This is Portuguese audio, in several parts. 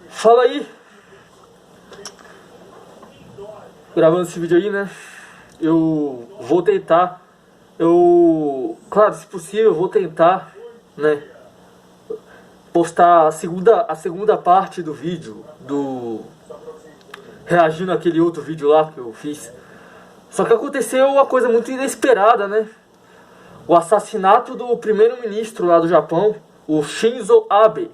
Fala aí. Gravando esse vídeo aí, né? Eu vou tentar. Claro, se possível, eu vou tentar, né? Postar a segunda parte do vídeo. Reagindo àquele outro vídeo lá que eu fiz. Só que aconteceu uma coisa muito inesperada, né? O assassinato do primeiro-ministro lá do Japão, o Shinzo Abe.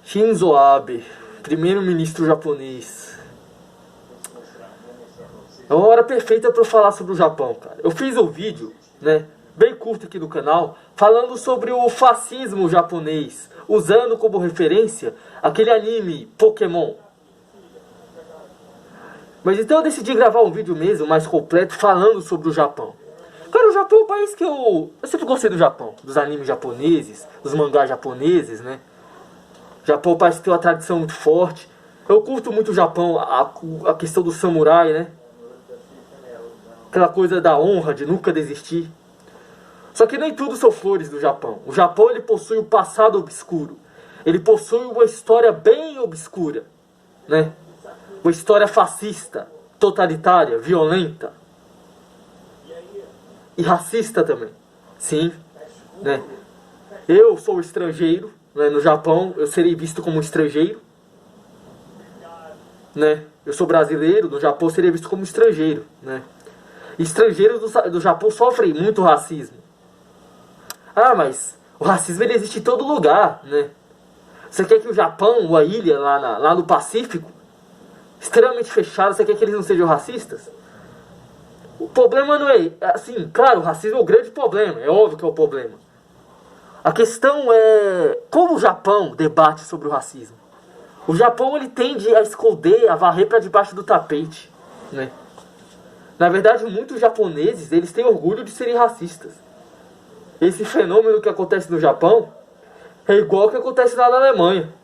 Shinzo Abe, primeiro-ministro japonês. É uma hora perfeita para eu falar sobre o Japão, cara. Eu fiz um vídeo, né, bem curto aqui no canal, falando sobre o fascismo japonês, usando como referência aquele anime Pokémon. Mas então eu decidi gravar um vídeo mesmo, mais completo, falando sobre o Japão. Cara, o Japão é um país que eu sempre gostei do Japão, dos animes japoneses, dos mangás japoneses, né? O Japão parece ter uma tradição muito forte. Eu curto muito o Japão, a questão do samurai, né? Aquela coisa da honra, de nunca desistir. Só que nem tudo são flores do Japão. O Japão, ele possui um passado obscuro. Ele possui uma história bem obscura, né? Uma história fascista, totalitária, violenta. E racista também. Sim, né? Eu sou estrangeiro, né? No Japão eu serei visto como estrangeiro, né? Eu sou brasileiro, no Japão eu serei visto como estrangeiro, né? Estrangeiros do Japão sofrem muito racismo. Ah, mas o racismo ele existe em todo lugar, né? Você quer que o Japão, uma ilha lá no Pacífico, extremamente fechada, você quer que eles não sejam racistas? O problema não é... Assim, claro, o racismo é o grande problema. É óbvio que é o problema. A questão é... Como o Japão debate sobre o racismo? O Japão, ele tende a esconder, a varrer para debaixo do tapete, né? Na verdade, muitos japoneses, eles têm orgulho de serem racistas. Esse fenômeno que acontece no Japão é igual ao que acontece lá na Alemanha.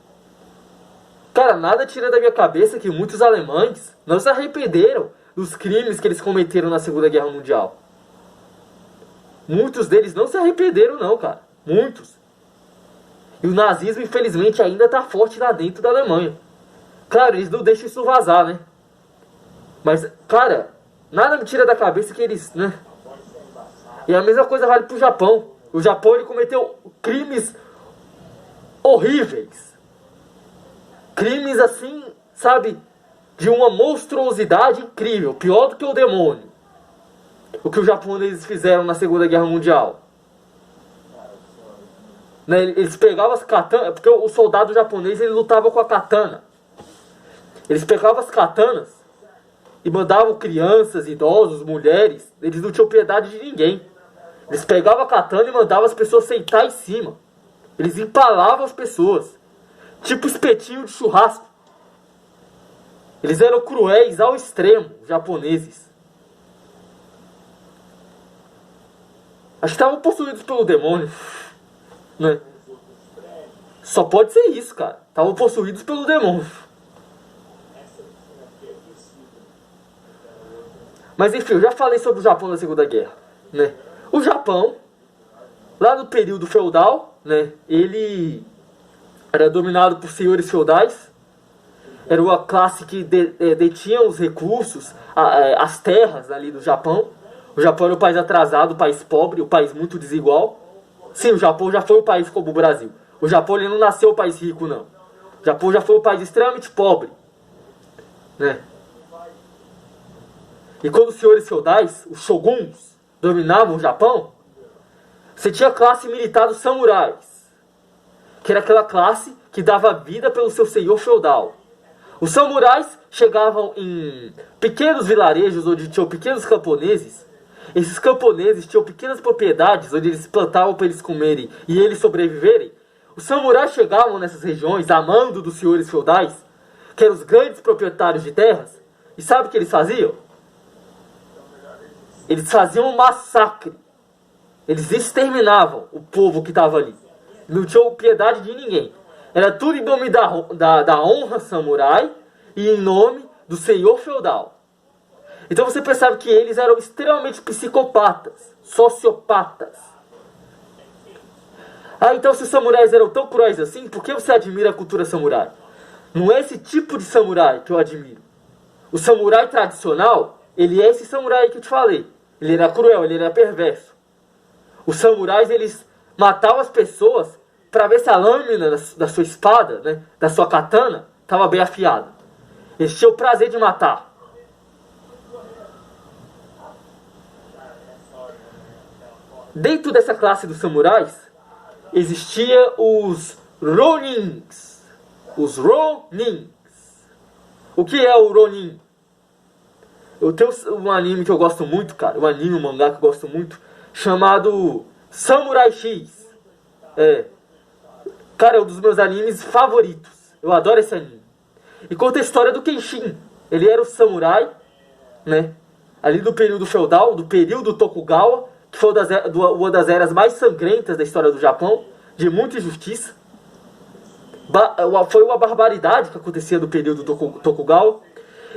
Cara, nada tira da minha cabeça que muitos alemães não se arrependeram dos crimes que eles cometeram na Segunda Guerra Mundial. Muitos deles não se arrependeram não, cara. Muitos. E o nazismo, infelizmente, ainda tá forte lá dentro da Alemanha. Claro, eles não deixam isso vazar, né? Mas, cara, nada me tira da cabeça que eles, né? E a mesma coisa vale pro Japão. O Japão, ele cometeu crimes horríveis. Crimes assim, sabe, de uma monstruosidade incrível, pior do que o demônio. O que os japoneses fizeram na Segunda Guerra Mundial. Né, eles pegavam as katanas, porque o soldado japonês ele lutava com a katana. Eles pegavam as katanas e mandavam crianças, idosos, mulheres, eles não tinham piedade de ninguém. Eles pegavam a katana e mandavam as pessoas sentar em cima. Eles empalavam as pessoas. Tipo espetinho de churrasco. Eles eram cruéis ao extremo, os japoneses. Acho que estavam possuídos pelo demônio, né? Só pode ser isso, cara. Estavam possuídos pelo demônio. Mas enfim, eu já falei sobre o Japão na Segunda Guerra, né? O Japão, lá no período feudal, né? Ele era dominado por senhores feudais. Era uma classe que detinha os recursos, as terras ali do Japão. O Japão era um país atrasado, um país pobre, um país muito desigual. Sim, o Japão já foi um país como o Brasil. O Japão ele não nasceu um país rico, não. O Japão já foi um país extremamente pobre, né? E quando os senhores feudais, os shoguns, dominavam o Japão, você tinha a classe militar dos samurais, que era aquela classe que dava vida pelo seu senhor feudal. Os samurais chegavam em pequenos vilarejos onde tinham pequenos camponeses. Esses camponeses tinham pequenas propriedades onde eles plantavam para eles comerem e eles sobreviverem. Os samurais chegavam nessas regiões a mando dos senhores feudais, que eram os grandes proprietários de terras. E sabe o que eles faziam? Eles faziam um massacre. Eles exterminavam o povo que estava ali. Não tinham piedade de ninguém. Era tudo em nome da honra samurai e em nome do senhor feudal. Então você percebe que eles eram extremamente psicopatas, sociopatas. Ah, então se os samurais eram tão cruéis assim, por que você admira a cultura samurai? Não é esse tipo de samurai que eu admiro. O samurai tradicional, ele é esse samurai que eu te falei. Ele era cruel, ele era perverso. Os samurais, eles matavam as pessoas para ver se a lâmina da sua espada, né, da sua katana, estava bem afiada. Eles tinham o prazer de matar. Dentro dessa classe dos samurais, existia os Ronins. Os Ronins. O que é o Ronin? Eu tenho um anime que eu gosto muito, cara. Um anime, um mangá que eu gosto muito, chamado Samurai X. Cara, é um dos meus animes favoritos. Eu adoro esse anime. E conta a história do Kenshin. Ele era o samurai, né? Ali do período feudal, do período Tokugawa, que foi uma das eras mais sangrentas da história do Japão, de muita injustiça. Foi uma barbaridade que acontecia no período Tokugawa.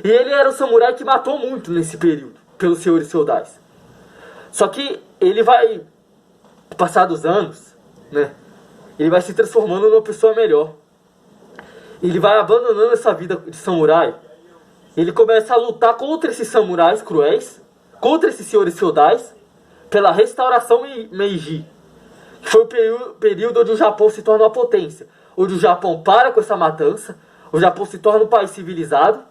E ele era um samurai que matou muito nesse período, pelos senhores feudais. Só que ele vai, passar dos anos, né? Ele vai se transformando numa pessoa melhor. Ele vai abandonando essa vida de samurai. Ele começa a lutar contra esses samurais cruéis, contra esses senhores feudais, pela restauração Meiji. Que foi o período onde o Japão se torna uma potência. Onde o Japão para com essa matança, o Japão se torna um país civilizado.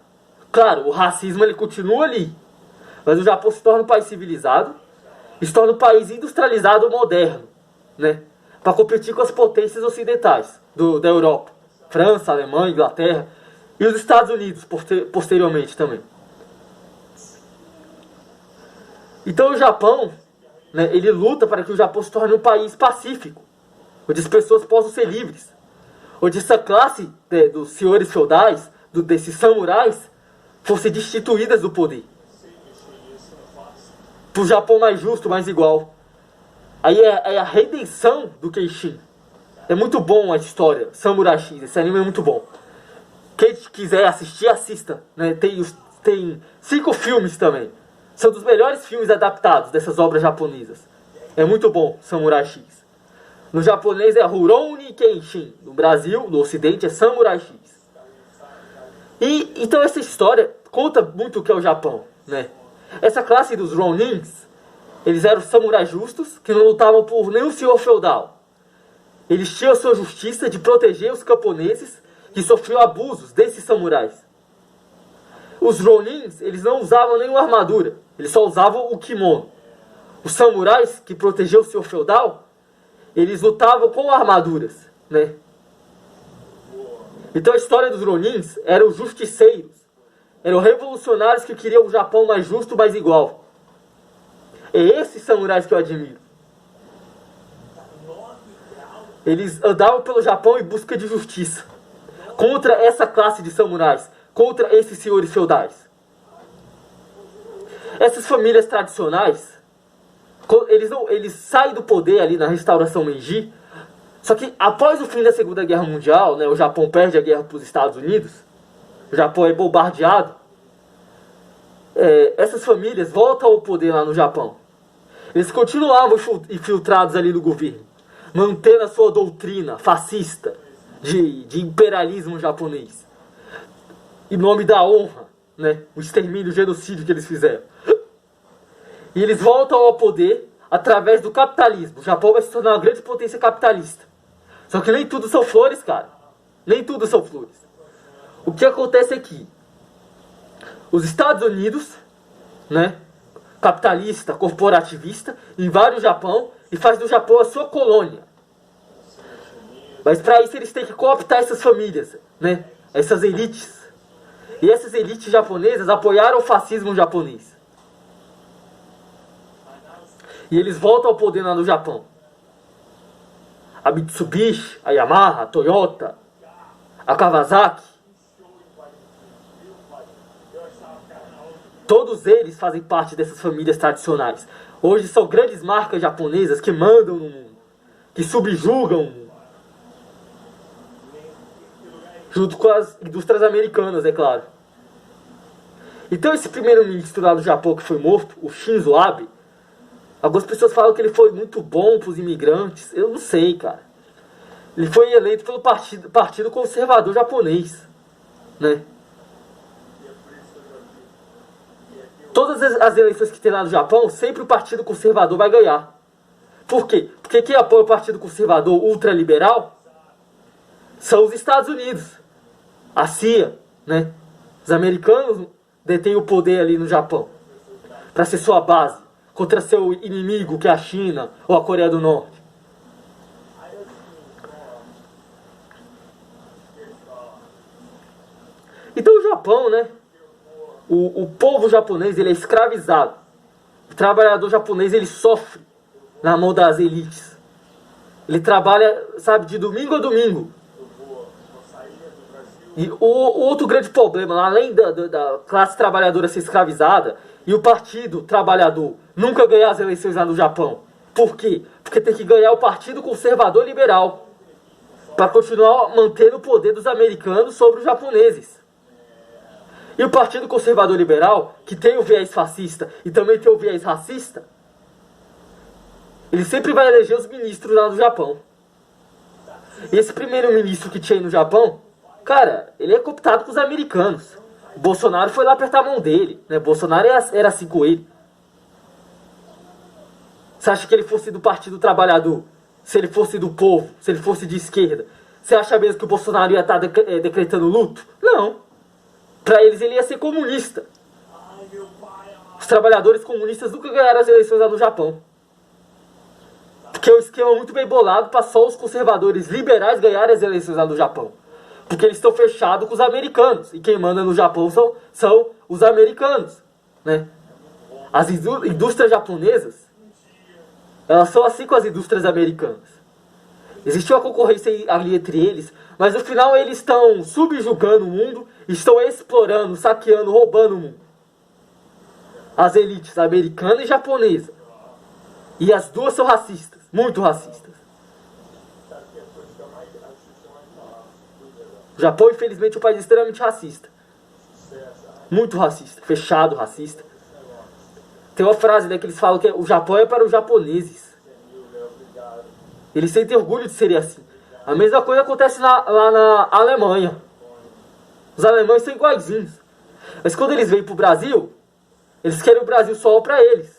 Claro, o racismo ele continua ali, mas o Japão se torna um país civilizado, se torna um país industrializado moderno, né? Para competir com as potências ocidentais da Europa, França, Alemanha, Inglaterra e os Estados Unidos posteriormente também. Então o Japão, né, ele luta para que o Japão se torne um país pacífico, onde as pessoas possam ser livres, onde essa classe dos senhores feudais, desses samurais, fossem destituídas do poder. Para o Japão mais justo, mais igual. Aí é a redenção do Kenshin. É muito bom a história, Samurai X, esse anime é muito bom. Quem quiser assistir, assista. Né? Tem 5 filmes também. São dos melhores filmes adaptados dessas obras japonesas. É muito bom, Samurai X. No japonês é Rurouni Kenshin. No Brasil, no ocidente, é Samurai X. Então essa história conta muito o que é o Japão, né? Essa classe dos Ronins, eles eram samurais justos, que não lutavam por nenhum senhor feudal. Eles tinham a sua justiça de proteger os camponeses que sofriam abusos desses samurais. Os Ronins, eles não usavam nenhuma armadura, eles só usavam o kimono. Os samurais, que protegiam o senhor feudal, eles lutavam com armaduras, né? Então a história dos Ronins eram os justiceiros, eram revolucionários que queriam um Japão mais justo, mais igual. É esses samurais que eu admiro. Eles andavam pelo Japão em busca de justiça, contra essa classe de samurais, contra esses senhores feudais. Essas famílias tradicionais, eles saem do poder ali na restauração Meiji. Só que após o fim da Segunda Guerra Mundial, né, o Japão perde a guerra para os Estados Unidos, o Japão é bombardeado, essas famílias voltam ao poder lá no Japão. Eles continuavam infiltrados ali no governo, mantendo a sua doutrina fascista de imperialismo japonês, em nome da honra, né, o extermínio, o genocídio que eles fizeram. E eles voltam ao poder através do capitalismo. O Japão vai se tornar uma grande potência capitalista. Só que nem tudo são flores, cara. Nem tudo são flores. O que acontece é que os Estados Unidos, né, capitalista, corporativista, invade o Japão e faz do Japão a sua colônia. Mas para isso eles têm que cooptar essas famílias, né, essas elites. E essas elites japonesas apoiaram o fascismo japonês. E eles voltam ao poder lá no Japão. A Mitsubishi, a Yamaha, a Toyota, a Kawasaki. Todos eles fazem parte dessas famílias tradicionais. Hoje são grandes marcas japonesas que mandam no mundo, que subjugam o mundo. Junto com as indústrias americanas, é claro. Então esse primeiro-ministro lá do Japão que foi morto, o Shinzo Abe, algumas pessoas falam que ele foi muito bom para os imigrantes. Eu não sei, cara. Ele foi eleito pelo Partido Conservador Japonês, né? Todas as eleições que tem lá no Japão, sempre o Partido Conservador vai ganhar. Por quê? Porque quem apoia o Partido Conservador ultraliberal são os Estados Unidos, a CIA, né? Os americanos detêm o poder ali no Japão para ser sua base contra seu inimigo, que é a China ou a Coreia do Norte. Então o Japão, né? O povo japonês, ele é escravizado. O trabalhador japonês, ele sofre na mão das elites. Ele trabalha, sabe, de domingo a domingo. E o outro grande problema, além da classe trabalhadora ser escravizada e o Partido Trabalhador nunca ganhar as eleições lá no Japão. Por quê? Porque tem que ganhar o Partido Conservador Liberal para continuar mantendo o poder dos americanos sobre os japoneses. E o Partido Conservador Liberal, que tem o viés fascista e também tem o viés racista, ele sempre vai eleger os ministros lá no Japão. E esse primeiro-ministro que tinha aí no Japão, cara, ele é cooptado com os americanos. O Bolsonaro foi lá apertar a mão dele, né? Bolsonaro era assim com ele. Você acha que ele fosse do Partido Trabalhador? Se ele fosse do povo? Se ele fosse de esquerda? Você acha mesmo que o Bolsonaro ia estar decretando luto? Não. Para eles ele ia ser comunista. Os trabalhadores comunistas nunca ganharam as eleições lá no Japão. Porque é um esquema muito bem bolado para só os conservadores liberais ganharem as eleições lá no Japão. Porque eles estão fechados com os americanos. E quem manda no Japão são os americanos, né? As indústrias japonesas, elas são assim com as indústrias americanas. Existe uma concorrência ali entre eles, mas no final eles estão subjugando o mundo, estão explorando, saqueando, roubando o mundo. As elites americana e japonesa. E as duas são racistas, muito racistas. O Japão, infelizmente, é um país extremamente racista. Muito racista, fechado, racista. Tem uma frase, né, que eles falam que o Japão é para os japoneses. Eles sentem orgulho de serem assim. A mesma coisa acontece lá na Alemanha. Os alemães são iguaizinhos. Mas quando eles vêm pro Brasil, eles querem o Brasil só para eles.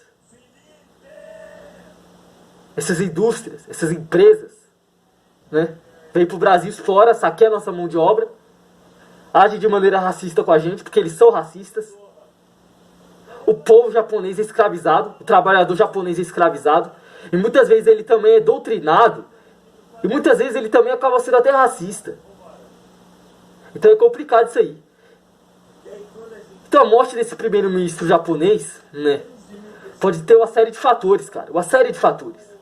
Essas indústrias, essas empresas, né? Vêm pro Brasil fora, saqueiam a nossa mão de obra, agem de maneira racista com a gente, porque eles são racistas. O povo japonês é escravizado, o trabalhador japonês é escravizado, e muitas vezes ele também é doutrinado, e muitas vezes ele também acaba sendo até racista. Então é complicado isso aí. Então a morte desse primeiro-ministro japonês, né, pode ter uma série de fatores, cara, uma série de fatores.